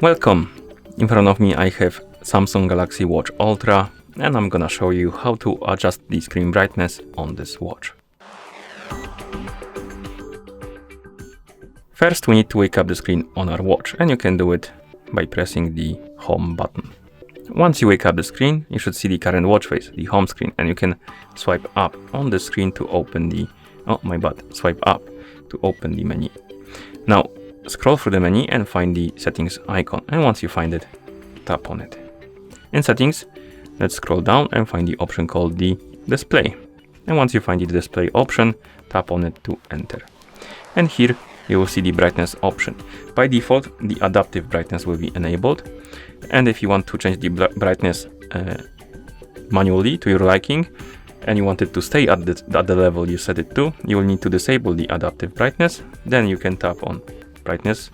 Welcome! In front of me I have Samsung Galaxy Watch Ultra and I'm gonna show you how to adjust the screen brightness on this watch. First we need to wake up the screen on our watch, and you can do it by pressing the home button. Once you wake up the screen, you should see the current watch face, the home screen, and you can swipe up on the screen to open the swipe up to open the menu. Now scroll through the menu and find the settings icon, and once you find it, tap on it. In settings, let's scroll down and find the option called the display, and once you find the display option, tap on it to enter. And here you will see the brightness option. By default, the adaptive brightness will be enabled, and if you want to change the brightness manually to your liking and you want it to stay at the level you set it to, you will need to disable the adaptive brightness. Then you can tap on brightness,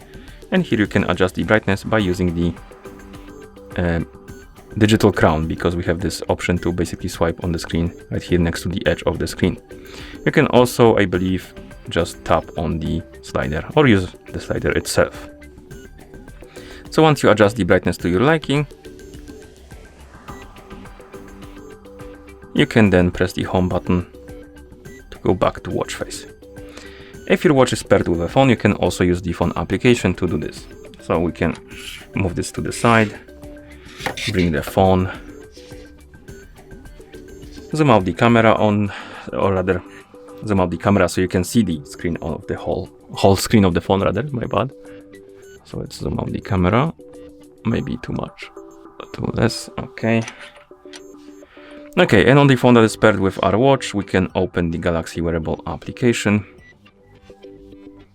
and here you can adjust the brightness by using the digital crown, because we have this option to basically swipe on the screen right here next to the edge of the screen. You can also, I believe, just tap on the slider or use the slider itself. So once you adjust the brightness to your liking, you can then press the home button to go back to watch face. If your watch is paired with a phone, you can also use the phone application to do this. So we can move this to the side, bring the phone, zoom out the camera on, or rather zoom out the camera so you can see the screen of the whole screen of the phone, rather, my bad. So let's zoom out the camera, maybe too much, too less, okay. Okay, and on the phone that is paired with our watch, we can open the Galaxy Wearable application.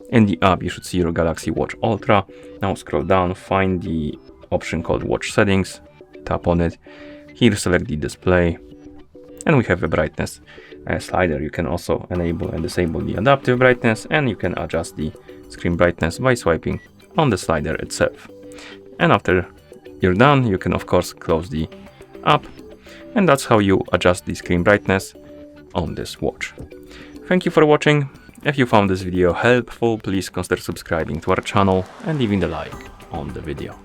In the app, you should see your Galaxy Watch Ultra. Now scroll down, find the option called Watch Settings, tap on it. Here select the display, and we have a brightness slider. You can also enable and disable the adaptive brightness, and you can adjust the screen brightness by swiping on the slider itself. And after you're done, you can of course close the app, and that's how you adjust the screen brightness on this watch. Thank you for watching. If you found this video helpful, please consider subscribing to our channel and leaving a like on the video.